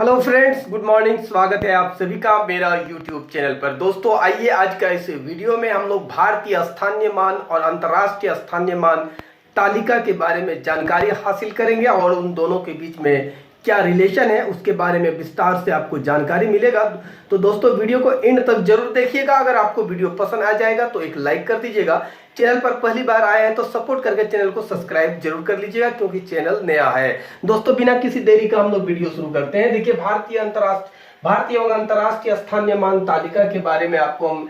Hello friends, good morning. स्वागत है आप सभी का मेरा यूट्यूब चैनल पर। दोस्तों आइए आज का इस वीडियो में हम लोग भारतीय स्थानीय मान और अंतर्राष्ट्रीय स्थानीय मान तालिका के बारे में जानकारी हासिल करेंगे और उन दोनों के बीच में क्या रिलेशन है उसके बारे में विस्तार से आपको जानकारी मिलेगा। तो दोस्तों वीडियो को एंड तक जरूर देखिएगा। अगर आपको वीडियो पसंद आ जाएगा तो एक लाइक कर दीजिएगा। चैनल पर पहली बार आए हैं तो सपोर्ट करके चैनल को सब्सक्राइब जरूर कर लीजिएगा क्योंकि चैनल नया है। दोस्तों बिना किसी देरी का हम लोग वीडियो शुरू करते हैं। देखिए भारतीय और अंतर्राष्ट्रीय स्थानीय मान तालिका के बारे में आपको हम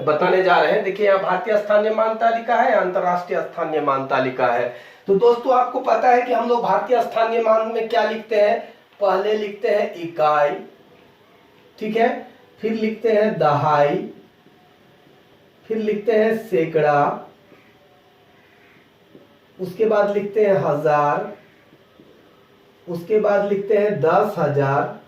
बताने जा रहे हैं। देखिए यहाँ भारतीय स्थानीय मान तालिका है, अंतर्राष्ट्रीय स्थानीय मान तालिका है। तो दोस्तों आपको पता है कि हम लोग भारतीय स्थानीय मान में क्या लिखते हैं। पहले लिखते हैं इकाई, ठीक है, फिर लिखते हैं दहाई, फिर लिखते हैं सैकड़ा, उसके बाद लिखते हैं हजार, उसके बाद लिखते हैं 10,000,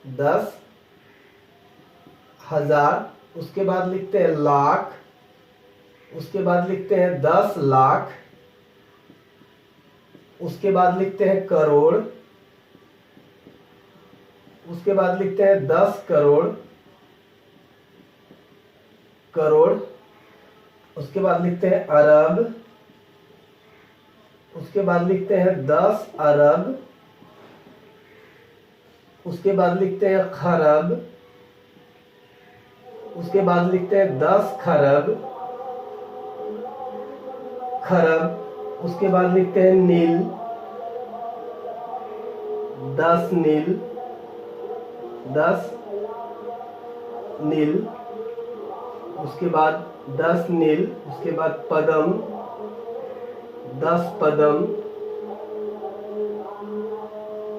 10,000, उसके बाद लिखते हैं लाख, उसके बाद लिखते हैं 10 लाख, उसके बाद लिखते हैं करोड़, उसके बाद लिखते हैं 10 करोड़, उसके बाद लिखते हैं अरब, उसके बाद लिखते हैं 10 अरब, उसके बाद लिखते हैं खरब, उसके बाद लिखते हैं 10 खरब, उसके बाद लिखते हैं नील, 10 नील, 10 नील, उसके बाद 10 नील, उसके बाद पदम, 10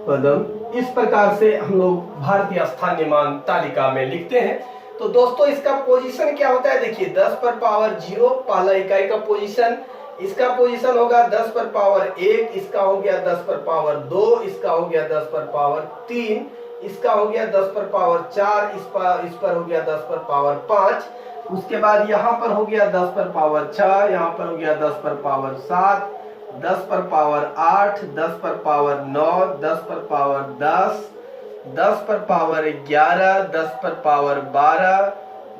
पदम। इस प्रकार से हम लोग भारतीय स्थानीय मान तालिका में लिखते हैं। तो दोस्तों इसका पोजीशन क्या होता है, देखिए 10 पर पावर 0 पहला इकाई का पोजीशन, इसका पोजीशन होगा 10 पर पावर 1, इसका हो गया 10 पर पावर 2, इसका हो गया 10 पर पावर 3, इसका हो गया 10 पर पावर 4, इस पर हो गया 10 पर पावर 5, उसके बाद यहाँ पर हो गया 10 पर पावर 6, यहाँ पर हो गया 10 पर पावर 7, 10 पर पावर 8, 10 पर पावर 9, 10 पर पावर 10, 10 पर पावर 11, 10 पर पावर 12,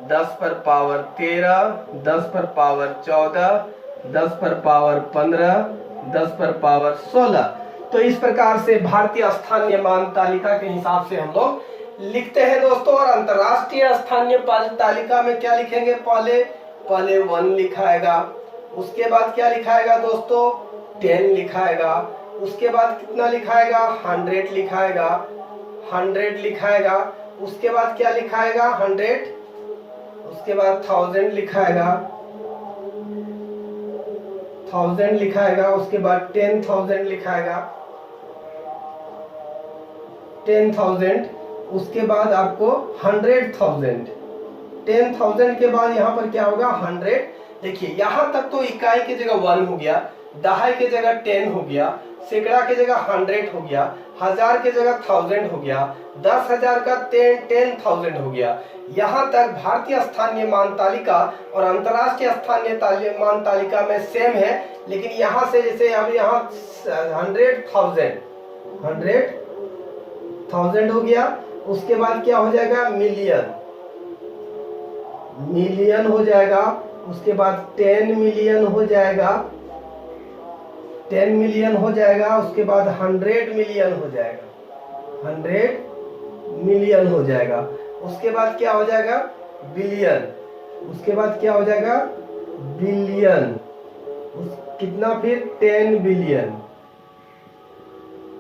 10 पर पावर 13, 10 पर पावर 14, 10 पर पावर 15, 10 पर पावर 16। तो इस प्रकार से भारतीय स्थानीय मान तालिका के हिसाब से हम लोग लिखते हैं दोस्तों। और अंतरराष्ट्रीय स्थानीय तालिका में क्या लिखेंगे, पहले 1 लिखाएगा, उसके बाद क्या लिखाएगा दोस्तों 10 लिखाएगा, उसके बाद कितना लिखाएगा 100 लिखाएगा, 100 लिखाएगा, उसके बाद क्या लिखाएगा 100, उसके बाद 1000 लिखाएगा, 1000 लिखाएगा, उसके बाद 10,000 लिखाएगा, 10,000, उसके बाद आपको 100,000, 10,000 के बाद यहाँ पर क्या होगा 100। देखिए यहाँ तक तो इकाई की जगह 1 हो गया, दहाई की जगह 10 हो गया, सैकड़ा की जगह 100 हो गया, हजार की जगह 1000 हो गया, 10,000 का 10,000 हो गया। यहाँ तक भारतीय स्थानीय मान तालिका और अंतर्राष्ट्रीय स्थानीय मान तालिका में सेम है, लेकिन यहाँ से जैसे अब यहाँ 100,000 हो गया, उसके बाद क्या हो जाएगा मिलियन हो जाएगा, उसके बाद 10 मिलियन हो जाएगा, 10 मिलियन हो जाएगा, उसके बाद 100 मिलियन हो जाएगा, 100 मिलियन हो जाएगा, उसके बाद क्या हो जाएगा बिलियन, उसके बाद क्या हो जाएगा बिलियन, कितना फिर 10 बिलियन,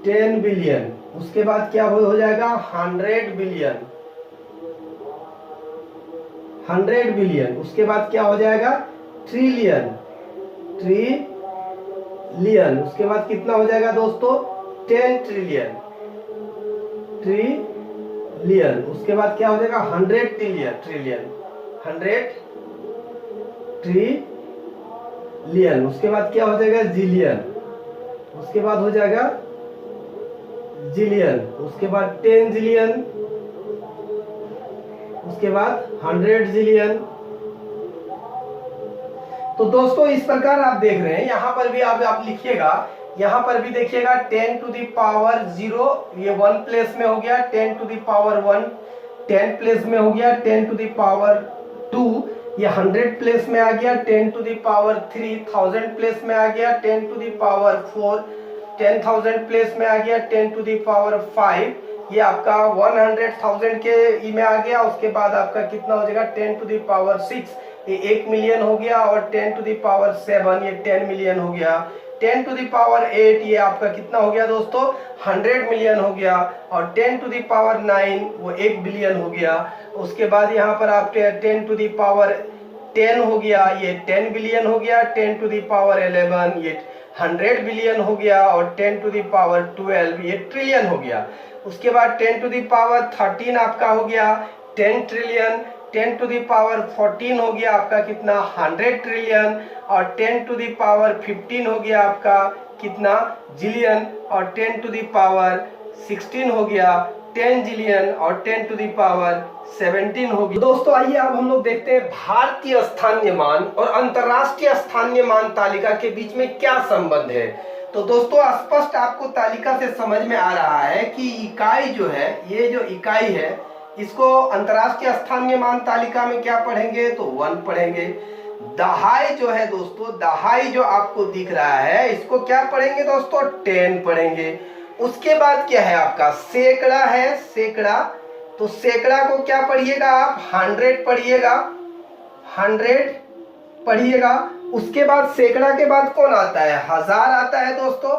10 बिलियन, उसके बाद क्या हो जाएगा 100 बिलियन, 100 बिलियन, उसके बाद क्या हो जाएगा ट्रिलियन, उसके बाद कितना हो जाएगा दोस्तों 10 ट्रिलियन, उसके बाद क्या हो जाएगा 100 ट्रिलियन, 100 ट्रिलियन, उसके बाद क्या हो जाएगा जिलियन, उसके बाद हो जाएगा जिलियन, उसके बाद 10 जिलियन, उसके बाद 100 जिलियन। तो दोस्तों इस प्रकार आप देख रहे हैं, यहाँ पर भी आप लिखिएगा यहाँ पर भी देखिएगा 10 टू द पावर 0, ये 1 प्लेस में हो गया, 10 टू द पावर 1 10 प्लेस में हो गया, 10 टू द पावर 2 ये 100 प्लेस में आ गया, 10 टू द पावर 3 1000 प्लेस में आ गया, 10 टू द पावर 4 10,000 प्लेस में आ गया, 10 टू द पावर 5 ये आपका 100,000 के में आ गया। उसके बाद आपका कितना हो जाएगा 10 टू द पावर 6 ये 1 मिलियन हो गया, और 10 टू द पावर 7 ये 10 मिलियन हो गया, 10 टू द पावर 8 ये आपका कितना हो गया दोस्तों 100 मिलियन हो गया, और 10 टू द पावर 9 वो 1 बिलियन हो गया। उसके बाद यहाँ पर आप 10 टू द पावर 10 हो गया, ये 10 बिलियन हो गया, 10 टू द पावर 11 ये 100 बिलियन हो गया, और 10 टू द पावर 12 ये ट्रिलियन हो गया। उसके बाद 10 टू द पावर 13 आपका हो गया 10 ट्रिलियन, 10 टू द पावर 14 हो गया आपका कितना 100 ट्रिलियन, और 10 टू द पावर 15 हो गया आपका कितना जिलियन, और 10 टू द पावर 16 हो गया 10 जिलियन, और 10 टू द पावर 17 हो गया। दोस्तों आइए अब हम लोग देखते हैं भारतीय स्थानीय मान और अंतरराष्ट्रीय स्थानीय मान तालिका के बीच में क्या संबंध है। तो दोस्तों स्पष्ट आपको तालिका से समझ में आ रहा है कि इकाई जो है, ये जो इकाई है इसको अंतरराष्ट्रीय स्थानीय मान तालिका में क्या पढ़ेंगे तो 1 पढ़ेंगे। दहाई जो है दोस्तों, दहाई जो आपको दिख रहा है इसको क्या पढ़ेंगे दोस्तों 10 पढ़ेंगे। उसके बाद क्या है आपका सैकड़ा है, सैकड़ा, तो सैकड़ा को क्या पढ़िएगा आप 100 पढ़िएगा, 100 पढ़िएगा। उसके बाद सैकड़ा के बाद कौन आता है 1000 आता है दोस्तों,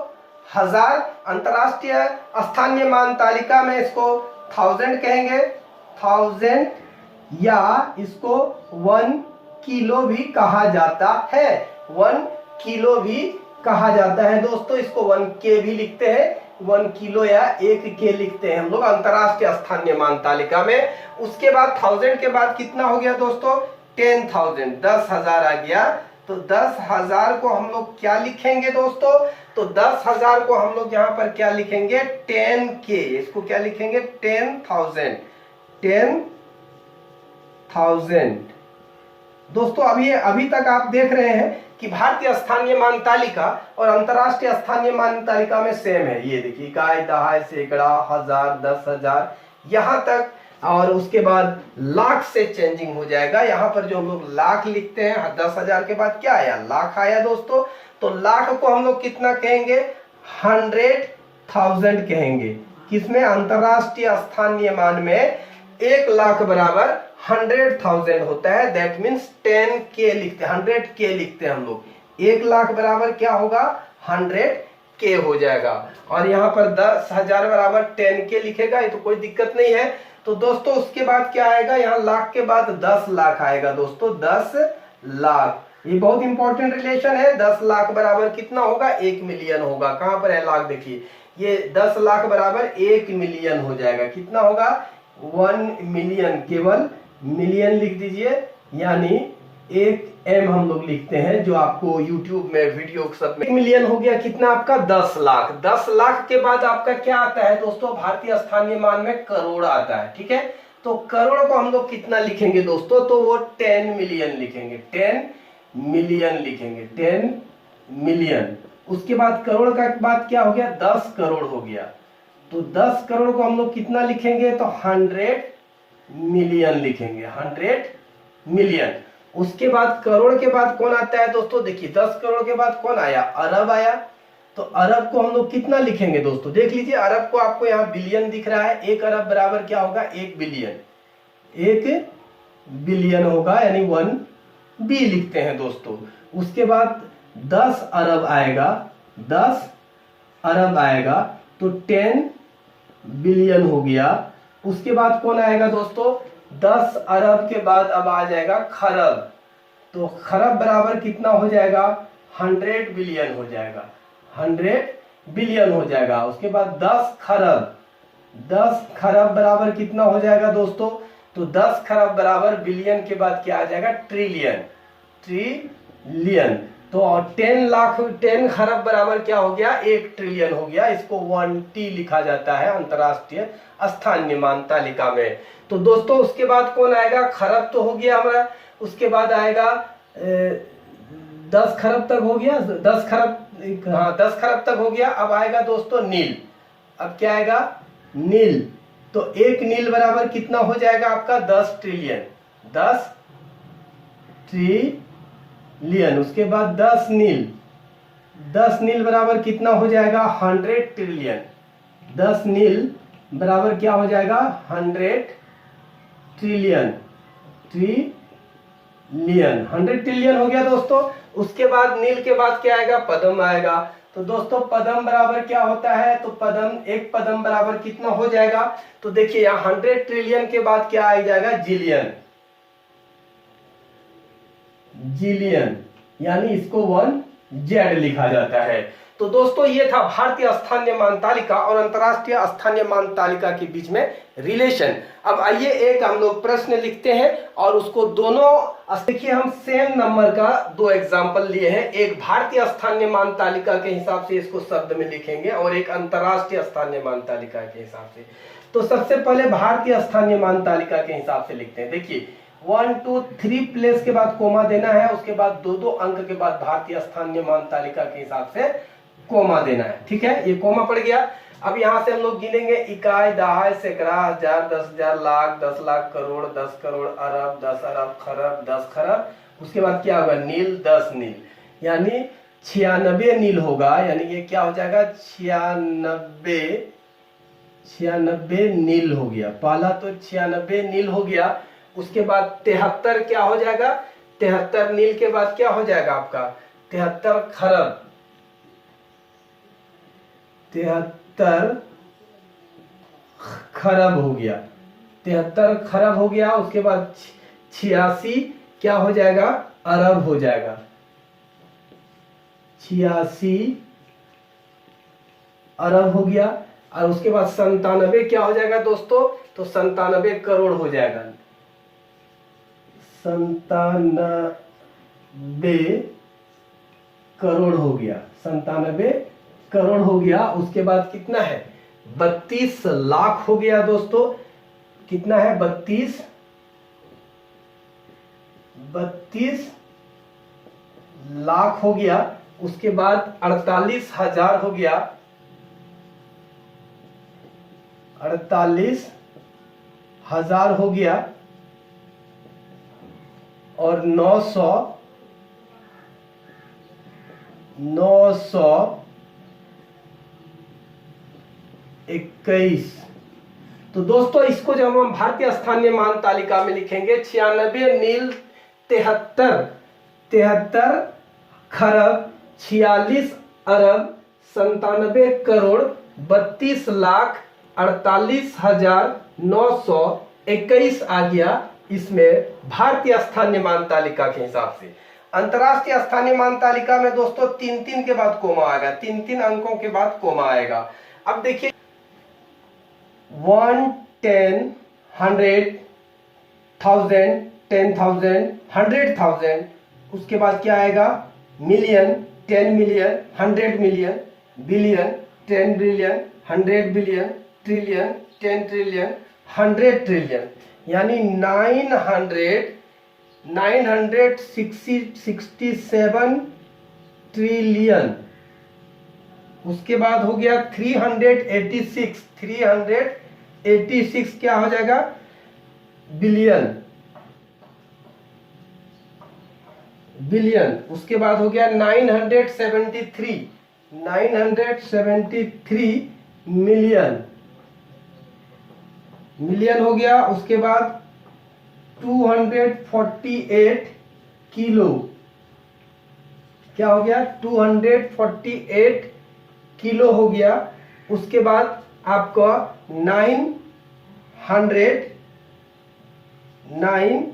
1000 अंतरराष्ट्रीय स्थानीय मान तालिका में इसको 1000 कहेंगे, 1000, या इसको 1 किलो भी कहा जाता है, 1 किलो भी कहा जाता है दोस्तों। इसको 1 के भी लिखते हैं, 1 किलो या 1 के लिखते हैं हम लोग अंतरराष्ट्रीय स्थानीय मान तालिका में। उसके बाद 1000 के बाद कितना हो गया दोस्तों 10,000, 10,000 आ गया। तो 10,000 को हम लोग क्या लिखेंगे दोस्तों, तो 10,000 को हम लोग यहाँ पर क्या लिखेंगे 10 के, इसको क्या लिखेंगे 10,000, 10,000। दोस्तों अभी तक आप देख रहे हैं कि भारतीय स्थानीय मान तालिका और अंतरराष्ट्रीय स्थानीय मान तालिका में सेम है। ये देखिए इकाई, दहाई, सैकड़ा, 1000, 10,000 यहाँ तक, और उसके बाद लाख से चेंजिंग हो जाएगा। यहाँ पर जो हम लोग लाख लिखते हैं 10,000 के बाद क्या आया लाख आया दोस्तों। तो लाख को हम लोग कितना कहेंगे 100,000 कहेंगे, किसमें अंतरराष्ट्रीय स्थानीय मान में 1 लाख बराबर 100,000 होता है। दैट मीन्स 10 के लिखते हैं, 100 के लिखते हैं हम लोग। 1 लाख बराबर क्या होगा 100 के हो जाएगा, और यहाँ पर 10,000 बराबर 10 के लिखेगा, ये तो कोई दिक्कत नहीं है। तो दोस्तों उसके बाद क्या आएगा, यहाँ लाख के बाद 10 लाख आएगा दोस्तों, 10 लाख। ये बहुत इंपॉर्टेंट रिलेशन है। 10 लाख बराबर कितना होगा 1 मिलियन होगा। कहां पर है लाख, देखिए ये 10 लाख बराबर 1 मिलियन हो जाएगा। कितना होगा 1 मिलियन, केवल मिलियन लिख दीजिए, यानी 1 M हम लोग लिखते हैं जो आपको YouTube में वीडियो सब में। 1 मिलियन हो गया कितना आपका 10 लाख। 10 लाख के बाद आपका क्या आता है दोस्तों भारतीय स्थानीय मान में करोड़ आता है, ठीक है। तो करोड़ को हम लोग कितना लिखेंगे दोस्तों, तो वो 10 मिलियन लिखेंगे, 10 मिलियन लिखेंगे, 10 मिलियन। उसके बाद करोड़ का बाद क्या हो गया 10 करोड़ हो गया। तो 10 करोड़ को हम लोग कितना लिखेंगे तो 100 मिलियन लिखेंगे, 100 मिलियन। उसके बाद करोड़ के बाद कौन आता है दोस्तों, देखिए 10 करोड़ के बाद कौन आया अरब आया। तो अरब को हम लोग कितना लिखेंगे दोस्तों, देख लीजिए अरब को आपको यहाँ बिलियन दिख रहा है। 1 अरब बराबर क्या होगा 1 बिलियन, 1 बिलियन होगा, यानी 1 बी लिखते हैं दोस्तों। उसके बाद 10 अरब आएगा, 10 अरब आएगा तो 10 बिलियन हो गया। उसके बाद कौन आएगा दोस्तों 10 अरब के बाद अब आ जाएगा खरब। तो खरब बराबर कितना हो जाएगा 100 बिलियन हो जाएगा, 100 बिलियन हो जाएगा। उसके बाद 10 खरब, 10 खरब बराबर कितना हो जाएगा दोस्तों, तो 10 खरब बराबर बिलियन के बाद क्या आ जाएगा ट्रिलियन, ट्रिलियन। तो 10 लाख 10 खरब बराबर क्या हो गया 1 ट्रिलियन हो गया। इसको 1T लिखा जाता है अंतरराष्ट्रीय स्थानीय मान तालिका में। तो दोस्तों उसके बाद कौन आएगा, खरब तो हो गया हमारा। उसके बाद आएगा 10 खरब तक हो गया, 10 खरब हाँ 10 खरब तक हो गया। अब आएगा दोस्तों नील। अब क्या आएगा? नील। तो एक नील बराबर कितना हो जाएगा आपका? 10 ट्रिलियन। 10 ट्रिलियन। उसके बाद 10 नील। 10 नील बराबर कितना हो जाएगा? 100 ट्रिलियन। 10 नील बराबर क्या हो जाएगा? 100 ट्रिलियन। ट्रिलियन 100 ट्रिलियन हो गया दोस्तों। उसके बाद नील के बाद क्या आएगा? पद्म आएगा। तो दोस्तों पद्म बराबर क्या होता है? तो पद्म, एक पद्म बराबर कितना हो जाएगा? तो देखिए यहाँ 100 ट्रिलियन के बाद क्या आ जाएगा? जिलियन। जिलियन यानी इसको 1Z लिखा जाता है। तो दोस्तों ये था भारतीय स्थानीय मान तालिका और अंतरराष्ट्रीय स्थानीय मान तालिका के बीच में रिलेशन। अब आइए एक हम लोग प्रश्न लिखते हैं और उसको दोनों, देखिए हम सेम नंबर का दो एग्जांपल लिए हैं। एक भारतीय स्थानीय मान तालिका के हिसाब से इसको शब्द में लिखेंगे और एक अंतरराष्ट्रीय स्थानीय मान तालिका के हिसाब से। तो सबसे पहले भारतीय स्थानीय मान तालिका के हिसाब से लिखते हैं। देखिए 1 2 3 प्लेस के बाद कोमा देना है, उसके बाद दो दो अंक के बाद भारतीय स्थानीय मान तालिका के हिसाब से कोमा देना है। ठीक है, ये कोमा पड़ गया। अब यहां से हम लोग गिनेंगे इकाई, दहाई, सैकड़ा, हजार, 10,000, लाख, 10 लाख, करोड़, 10 करोड़, अरब, 10 अरब, खरब, 10 खरब। उसके बाद क्या होगा? नील, 10 नील यानी 96 नील होगा। यानी ये क्या हो जाएगा? 96 नील हो गया। पहला तो 96 नील हो गया। उसके बाद 73 क्या हो जाएगा? 73 नील के बाद क्या हो जाएगा आपका? 73 खरब। 73 खरब हो गया। 73 खरब हो गया। उसके बाद 86 क्या हो जाएगा? अरब हो जाएगा। 86 अरब हो गया। और उसके बाद 97 क्या हो जाएगा दोस्तों? तो 97 करोड़ हो जाएगा। 97 करोड़ हो गया। 97 करोड़ हो गया। उसके बाद कितना है? 32 लाख हो गया दोस्तों। कितना है? 32 लाख हो गया। उसके बाद 48,000 हो गया। 48,000 हो गया। और 921। तो दोस्तों इसको जब हम भारतीय स्थानीय मान तालिका में लिखेंगे 96 नील, 73 खरब, 46 अरब, 97 करोड़, 32 लाख, 48,921 आ गया इसमें भारतीय स्थानीय मान तालिका के हिसाब से। अंतरराष्ट्रीय स्थानीय मान तालिका में दोस्तों 3 के बाद कोमा आएगा। 3 अंकों के बाद कोमा आएगा। अब देखिए 1 10 100 1000 10,000 100,000। उसके बाद क्या आएगा? Million, 10 million, 100 million, billion, 10 billion, 100 billion, trillion, 10 trillion, 100 trillion यानी 967 ट्रिलियन। उसके बाद हो गया 386 क्या हो जाएगा? बिलियन। उसके बाद हो गया 973 मिलियन हो गया। उसके बाद 248 किलो। क्या हो गया? 248 किलो हो गया। उसके बाद आपका 922।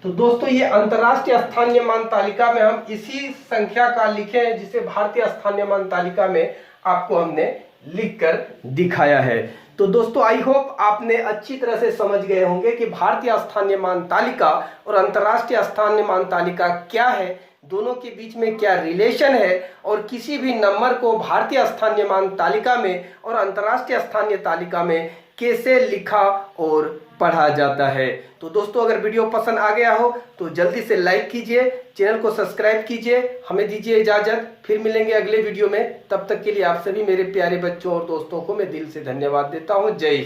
तो दोस्तों ये अंतरराष्ट्रीय स्थानीय मान तालिका में हम इसी संख्या का लिखे हैं जिसे भारतीय स्थानीय मान तालिका में आपको हमने लिखकर दिखाया है। तो दोस्तों आई होप आपने अच्छी तरह से समझ गए होंगे कि भारतीय स्थानीय मान तालिका और अंतर्राष्ट्रीय स्थानीय मान तालिका क्या है, दोनों के बीच में क्या रिलेशन है और किसी भी नंबर को भारतीय स्थानीय मान तालिका में और अंतर्राष्ट्रीय स्थानीय तालिका में कैसे लिखा और पढ़ा जाता है। तो दोस्तों अगर वीडियो पसंद आ गया हो तो जल्दी से लाइक कीजिए, चैनल को सब्सक्राइब कीजिए। हमें दीजिए इजाजत, फिर मिलेंगे अगले वीडियो में। तब तक के लिए आप सभी मेरे प्यारे बच्चों और दोस्तों को मैं दिल से धन्यवाद देता हूं। जय हिंद।